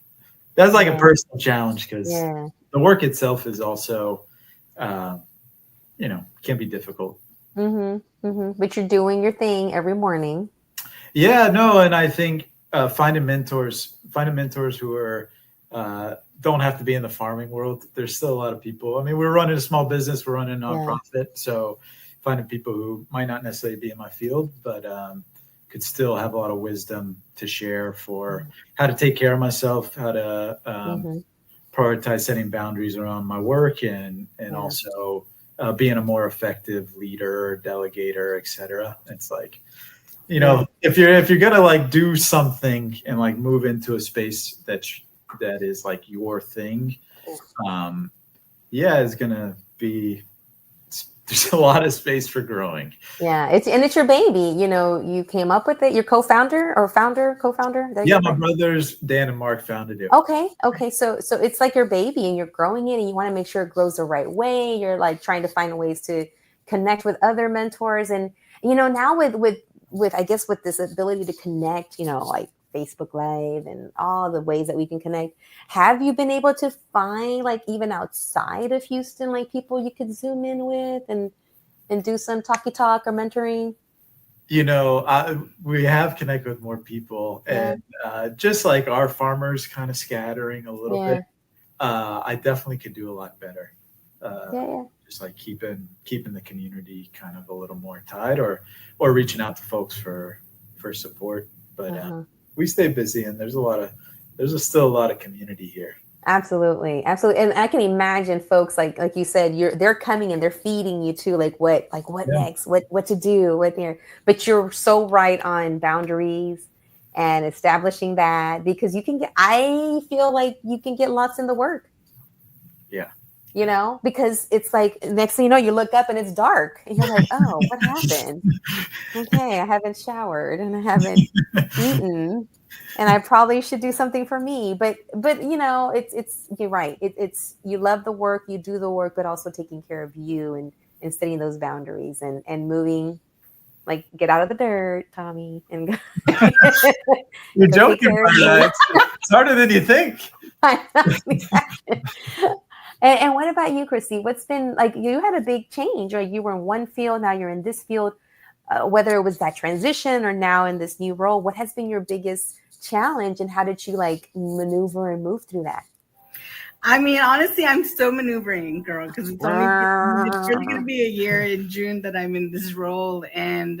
That's a personal challenge, because the work itself is also, can be difficult. Mm-hmm, mm-hmm. But you're doing your thing every morning. Yeah, no, and I think finding mentors who are don't have to be in the farming world. There's still a lot of people. I mean, we're running a small business, we're running a nonprofit, so finding people who might not necessarily be in my field, but could still have a lot of wisdom to share for how to take care of myself, how to prioritize setting boundaries around my work, and also being a more effective leader, delegator, etc. It's if you're gonna do something and move into a space that is your thing, it's gonna be. There's a lot of space for growing. Yeah, it's your baby. You came up with it. Your co-founder or co-founder. Yeah, my brothers Dan and Mark founded it. Okay. So it's like your baby, and you're growing it, and you want to make sure it grows the right way. You're trying to find ways to connect with other mentors, and now with I guess with this ability to connect, Facebook Live and all the ways that we can connect. Have you been able to find even outside of Houston, people you could Zoom in with and do some talky talk or mentoring? We have connected with more people, and just like our farmers kind of scattering a little bit, I definitely could do a lot better. Just like keeping the community kind of a little more tied, or reaching out to folks for support. But we stay busy, and there's still a lot of community here. Absolutely. And I can imagine folks like you said, they're coming and they're feeding you too, what next, what to do, but you're so right on boundaries and establishing that, because I feel like you can get lost in the work. Yeah. Because it's like, next thing you know, you look up and it's dark and you're like, oh, what happened? Okay, I haven't showered and I haven't eaten, and I probably should do something for me. But it's you're right. It's you love the work, you do the work, but also taking care of you and setting those boundaries and moving. Like, get out of the dirt, Tommy, and go. You're joking, but it's harder than you think. I know. And what about you, Christy? What's been like? You had a big change, or you were in one field, now you're in this field. Whether it was that transition or now in this new role, what has been your biggest challenge, and how did you maneuver and move through that? I mean, honestly, I'm still maneuvering, girl, because it's really going to be a year in June that I'm in this role, and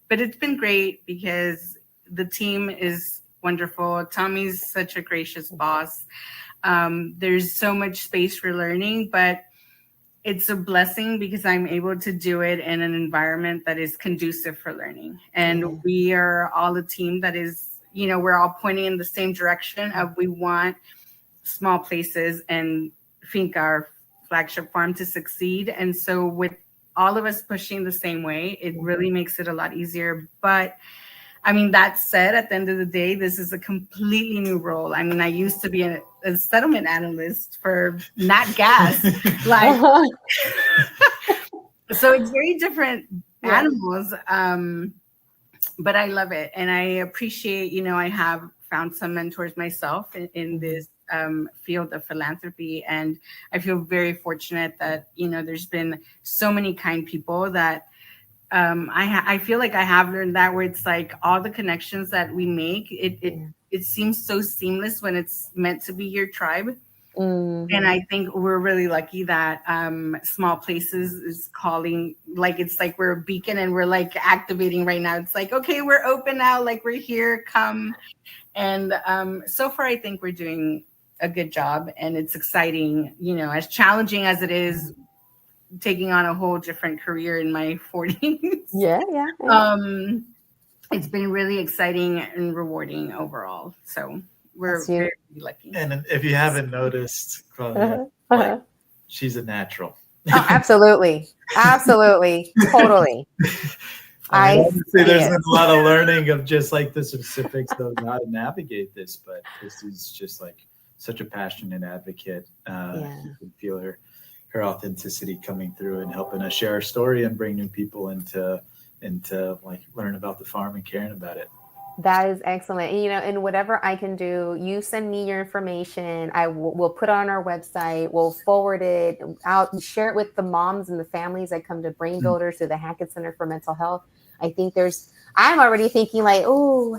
but it's been great because the team is wonderful. Tommy's such a gracious boss. There's so much space for learning, but it's a blessing because I'm able to do it in an environment that is conducive for learning. And we are all a team that is, we're all pointing in the same direction of we want small places and Finca, our flagship farm, to succeed. And so with all of us pushing the same way, it really makes it a lot easier. But I mean, that said, at the end of the day, this is a completely new role. I mean, I used to be a settlement analyst for nat gas. So it's very different animals. But I love it. And I appreciate, I have found some mentors myself in this field of philanthropy. And I feel very fortunate that, there's been so many kind people that I feel like I have learned that, where it's like all the connections that we make, it seems so seamless when it's meant to be your tribe. And I think we're really lucky that Small Places is calling, it's like we're a beacon and we're activating right now. It's like, okay, we're open now, we're here, come. And so far, I think we're doing a good job, and it's exciting, as challenging as it is, taking on a whole different career in my 40s. Yeah. It's been really exciting and rewarding overall. So we're very lucky. And if you haven't noticed, Claudia, she's a natural. Oh, absolutely. Totally. I say there's been a lot of learning of just the specifics of how to navigate this, but Christy's just such a passionate advocate. You can feel her authenticity coming through and helping us share our story and bring new people into learn about the farm and caring about it. That is excellent. And whatever I can do, you send me your information. We'll put it on our website. We'll forward it out and share it with the moms and the families that come to Brain Builders through the Hackett Center for Mental Health. I think I'm already thinking I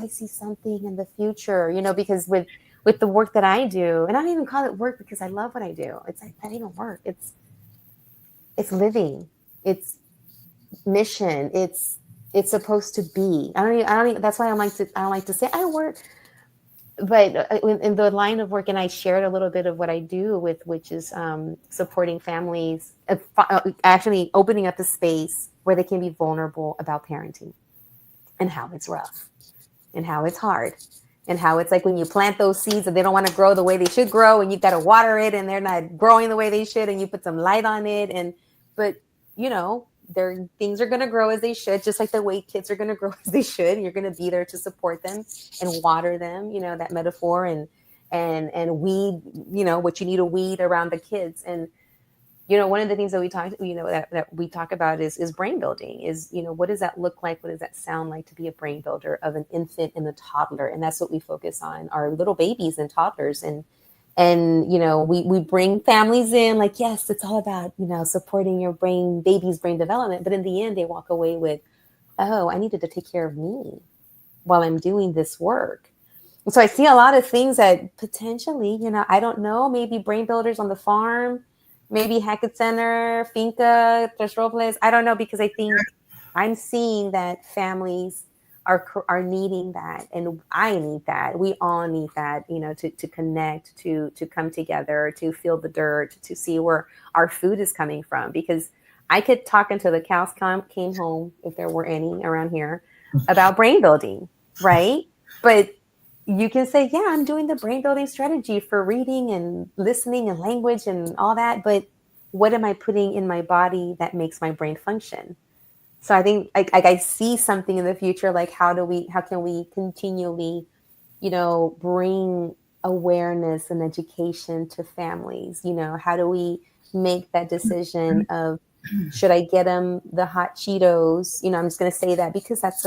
see something in the future, because with the work that I do, and I don't even call it work because I love what I do. It's not even work. It's living. It's mission. It's supposed to be. I don't even, that's why I don't like to say I work, but in the line of work, and I shared a little bit of what I do which is supporting families, actually opening up a space where they can be vulnerable about parenting and how it's rough and how it's hard. And how it's when you plant those seeds and they don't want to grow the way they should grow, and you've got to water it and they're not growing the way they should, and you put some light on it. But things are going to grow as they should, just like the way kids are going to grow as they should. And you're going to be there to support them and water them, that metaphor, and weed, what you need to weed around the kids. And, one of the things that we talk about is brain building is, what does that look like? What does that sound like to be a brain builder of an infant and a toddler? And that's what we focus on, our little babies and toddlers. And we bring families in yes, it's all about, supporting your baby's brain development. But in the end, they walk away with oh, I needed to take care of me while I'm doing this work. And so I see a lot of things that potentially, I don't know, maybe brain builders on the farm, maybe Hackett Center, Finca, Tres Robles. I don't know, because I think I'm seeing that families are needing that, and I need that. We all need that, to connect, to come together, to feel the dirt, to see where our food is coming from. Because I could talk until the cows came home, if there were any around here, about brain building, right? But you can say, yeah, I'm doing the brain building strategy for reading and listening and language and all that. But what am I putting in my body that makes my brain function? So I think I see something in the future, like how can we continually, bring awareness and education to families? How do we make that decision of, should I get them the hot Cheetos? I'm just going to say that because that's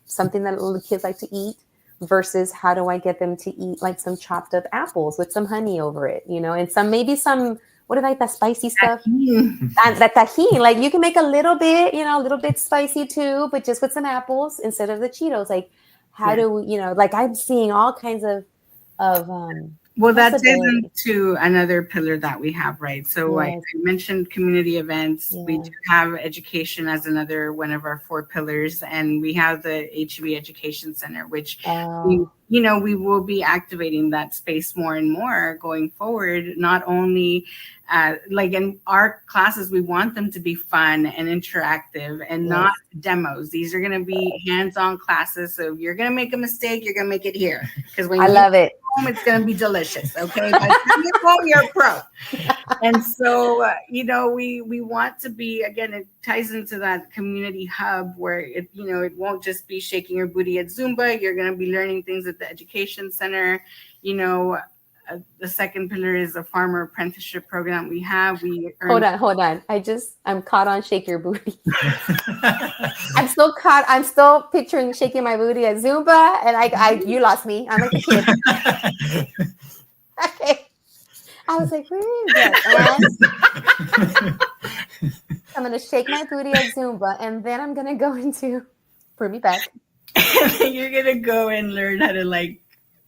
something that little kids like to eat, versus how do I get them to eat like some chopped up apples with some honey over it, and maybe some, what is like that spicy stuff? That tahini, like you can make a little bit spicy too, but just with some apples instead of the Cheetos. Like, how do we, like I'm seeing all kinds of well, that ties into another pillar that we have, right? So yes. I mentioned community events. Yeah. We do have education as another one of our 4 pillars, and we have the HEB Education Center, which we will be activating that space more and more going forward. Not only like in our classes, we want them to be fun and interactive and not demos. These are going to be hands-on classes. So if you're going to make a mistake, you're going to make it here. Because when I love it. Home, it's going to be delicious. Okay. By the time you home, you're a pro. And so, we want to be, again, it ties into that community hub where it won't just be shaking your booty at Zumba. You're going to be learning things at the education center. The second pillar is a farmer apprenticeship program we have. Hold on. I'm caught on shake your booty. I'm still picturing shaking my booty at Zumba, and you lost me. I'm like a kid. Okay. I was like, where is that? I'm going to shake my booty at Zumba, and then I'm going to go into, bring me back. You're going to go and learn how to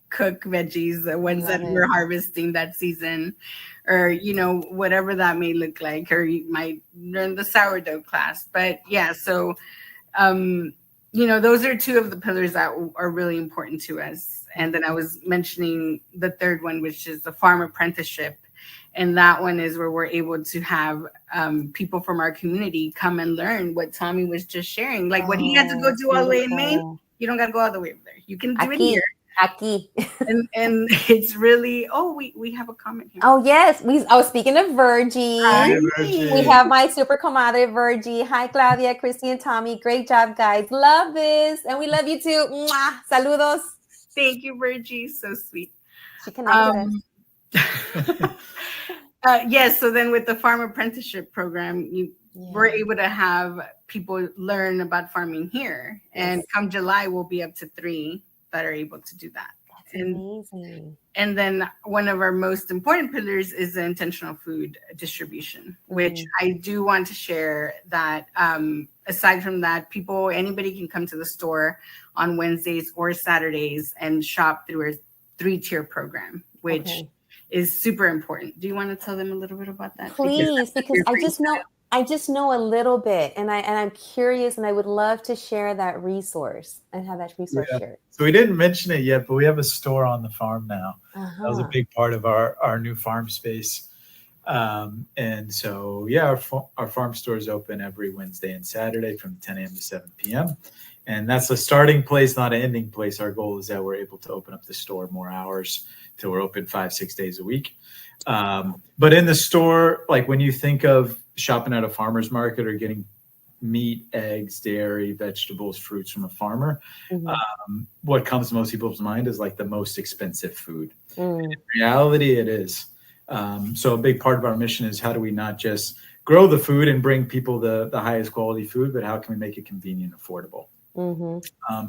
cook veggies, the ones that we're harvesting that season, or whatever that may look like, or you might learn the sourdough class. But yeah, so those are 2 of the pillars that are really important to us. And then I was mentioning the third one, which is the farm apprenticeship, and that one is where we're able to have people from our community come and learn what Tommy was just sharing, like what he had to go do all the way in Maine. You don't got to go all the way over there. You can do it here. Aquí. and it's really, we have a comment here. Oh yes, I was speaking of Virgie. Hi, Virgie. We have my super comadre Virgie. Hi Claudia, CRISTY, and Tommy. Great job, guys. Love this, and we love you too. Mwah. Saludos. Thank you, Virgie. So sweet. She connected us. Yes. So then with the farm apprenticeship program, we're able to have people learn about farming here, and come July, we'll be up to 3 that are able to do that. That's amazing. And then one of our most important pillars is the intentional food distribution, which I do want to share that aside from that, anybody can come to the store on Wednesdays or Saturdays and shop through a 3-tier program, which is super important. Do you want to tell them a little bit about that? Please, because I just know a little bit, and I'm curious, and I would love to share that resource and have that resource shared. So we didn't mention it yet, but we have a store on the farm now. That was a big part of our new farm space. And so, our farm store is open every Wednesday and Saturday from 10 a.m. to 7 p.m. And that's a starting place, not an ending place. Our goal is that we're able to open up the store more hours till we're open 5-6 days a week. But in the store, like when you think of shopping at a farmer's market or getting meat, eggs, dairy, vegetables, fruits from a farmer, what comes to most people's mind is like the most expensive food. In reality, it is. So a big part of our mission is how do we not just grow the food and bring people the highest quality food, but how can we make it convenient and affordable?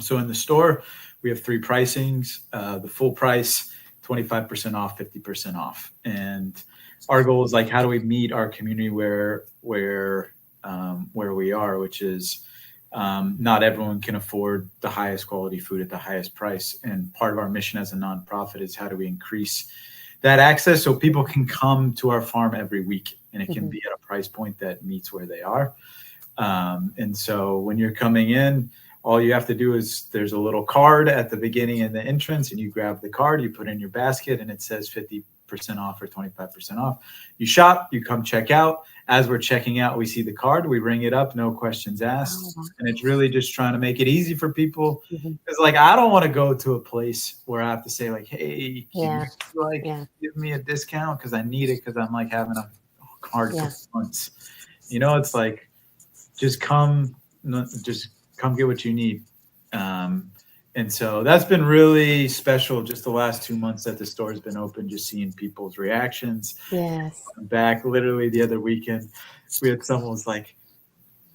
So in the store, we have 3 pricings, the full price, 25% off, 50% off. And our goal is like, how do we meet our community where we are, which is not everyone can afford the highest quality food at the highest price. And part of our mission as a nonprofit is how do we increase that access so people can come to our farm every week, and it can be at a price point that meets where they are. And so when you're coming in, all you have to do is there's a little card at the beginning and the entrance, and you grab the card, you put it in your basket, and it says 50% off or 25% off. You shop, you come check out. As we're checking out, we see the card, we ring it up, no questions asked. And it's really just trying to make it easy for people. Because like, I don't want to go to a place where I have to say like, hey, can you give me a discount? Because I need it, because I'm like having a hard couple months. You know, it's like, just come get what you need. And so that's been really special, just the last 2 months that the store has been open, just seeing people's reactions. Yes. Back literally the other weekend, we had someone was like,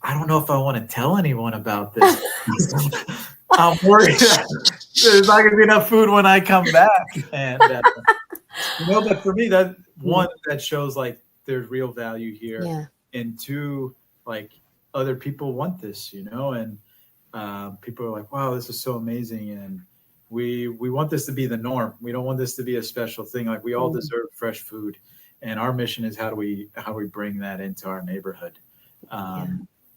I don't know if I want to tell anyone about this. I'm worried that there's not going to be enough food when I come back. And, but for me, that one, that shows like there's real value here. Yeah. And two, like other people want this, and people are like, wow, this is so amazing. And we want this to be the norm. We don't want this to be a special thing. Like, we all deserve fresh food. And our mission is how do we bring that into our neighborhood.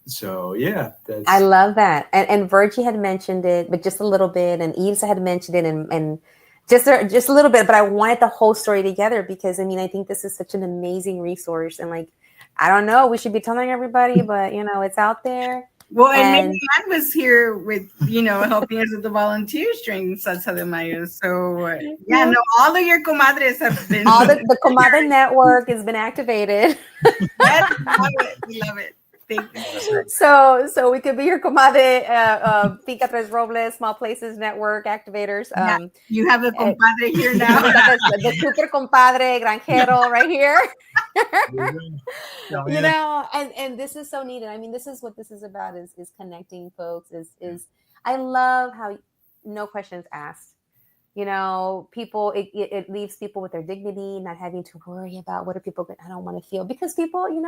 So yeah, I love that. And Virgie had mentioned it, but just a little bit. And Ilsa had mentioned it and just a little bit, but I wanted the whole story together because I think this is such an amazing resource. And like, I don't know, we should be telling everybody, but it's out there. Well, and Marianne was here with, helping us with the volunteers during Salsa de Mayo. So, all of your comadres have been. All the comadre network has been activated. Yes, we love it. Thank you. So we could be your comadre, Finca Tres Robles, Small Places Network activators. You have a compadre here now. the super compadre granjero right here. And this is so needed. This is what this is about, is connecting folks, is I love how no questions asked. People, it leaves people with their dignity, not having to worry about what are people I don't want to feel, because people, you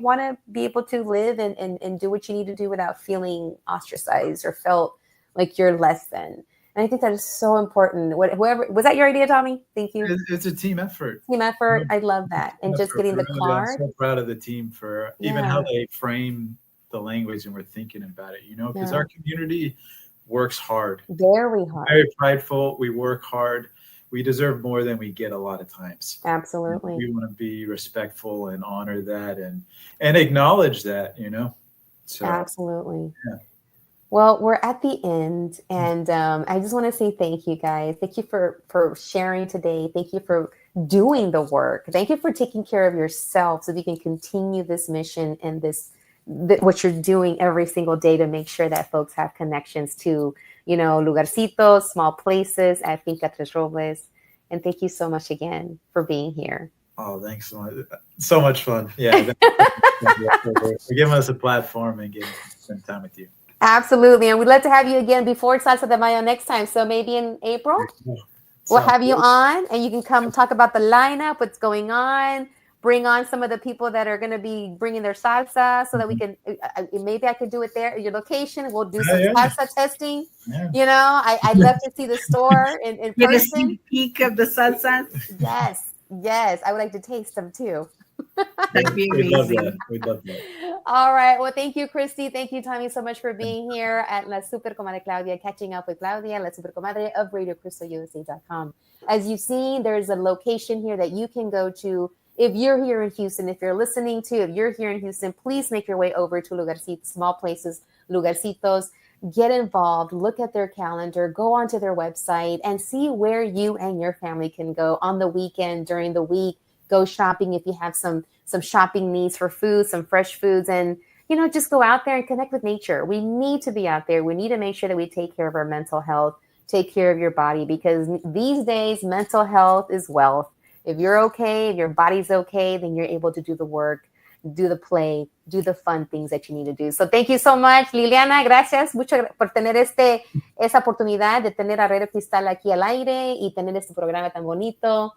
want to be able to live and do what you need to do without feeling ostracized or felt like you're less than. And I think that is so important. Whoever was that your idea, Tommy? Thank you. It's a team effort. I love that. And just getting the card. I'm so proud of the team for even how they frame the language and we're thinking about it, because our community works hard. Very hard. Very prideful. We work hard. We deserve more than we get a lot of times. Absolutely. We want to be respectful and honor that and acknowledge that, So absolutely. Yeah. Well, we're at the end, and I just want to say thank you, guys. Thank you for sharing today. Thank you for doing the work. Thank you for taking care of yourself so that you can continue this mission and what you're doing every single day to make sure that folks have connections to, lugarcitos, small places at Finca Tres Robles. And thank you so much again for being here. Oh, thanks so much. So much fun. Yeah. For giving us a platform and getting to spend time with you. Absolutely. And we'd love to have you again before Salsa de Mayo next time. So maybe in April, we'll have you on and you can come talk about the lineup, what's going on. Bring on some of the people that are going to be bringing their salsa so that we can, maybe I could do it there at your location. We'll do some salsa testing. Yeah. I'd love to see the store in person. Get a sneak peek of the salsa. Yes. I would like to taste them too. That'd be amazing. We'd love that. All right. Well, thank you, Christy. Thank you, Tommy, so much for being here at La Super Comadre Claudia, catching up with Claudia, La Super Comadre of RadioCrystalUSA.com. As you've seen, there's a location here that you can go to. If you're here in Houston, if you're listening to, if you're here in Houston, please make your way over to Lugarcitos, Small Places, Lugarcitos. Get involved, look at their calendar, go onto their website and see where you and your family can go on the weekend, during the week. Go shopping if you have some shopping needs for food, some fresh foods, and just go out there and connect with nature. We need to be out there. We need to make sure that we take care of our mental health, take care of your body, because these days mental health is wealth. If you're okay, if your body's okay, then you're able to do the work, do the play, do the fun things that you need to do. So thank you so much, Liliana. Gracias mucho por tener esa oportunidad de tener a Radio Cristal aquí al aire y tener este programa tan bonito.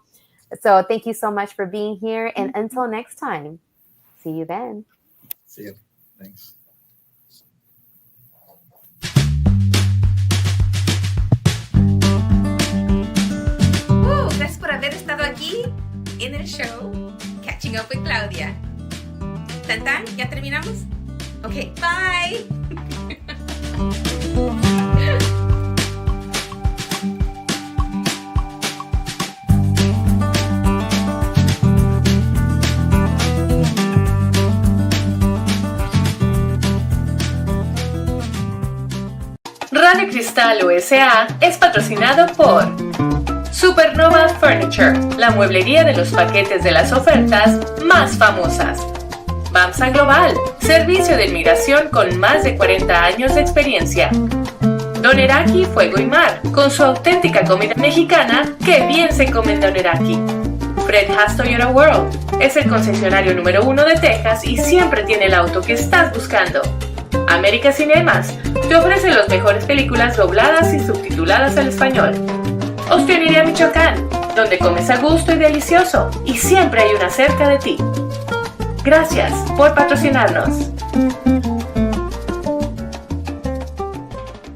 So thank you so much for being here. And until next time, see you then. See you. Thanks. gracias por haber estado aquí en el show Catching Up with Claudia. ¿Tan tan? ¿Ya terminamos? Ok, bye. Radio Cristal USA es patrocinado por Supernova Furniture, la mueblería de los paquetes de las ofertas más famosas. BAMSA Global, servicio de inmigración con más de 40 años de experiencia. Doneraki Fuego y Mar, con su auténtica comida mexicana que bien se come en Doneraki. Fred Has Toyota World, es el concesionario número 1 de Texas y siempre tiene el auto que estás buscando. América Cinemas, te ofrece las mejores películas dobladas y subtituladas al español. Hostelería Michoacán, donde comes a gusto y delicioso y siempre hay una cerca de ti. Gracias por patrocinarnos.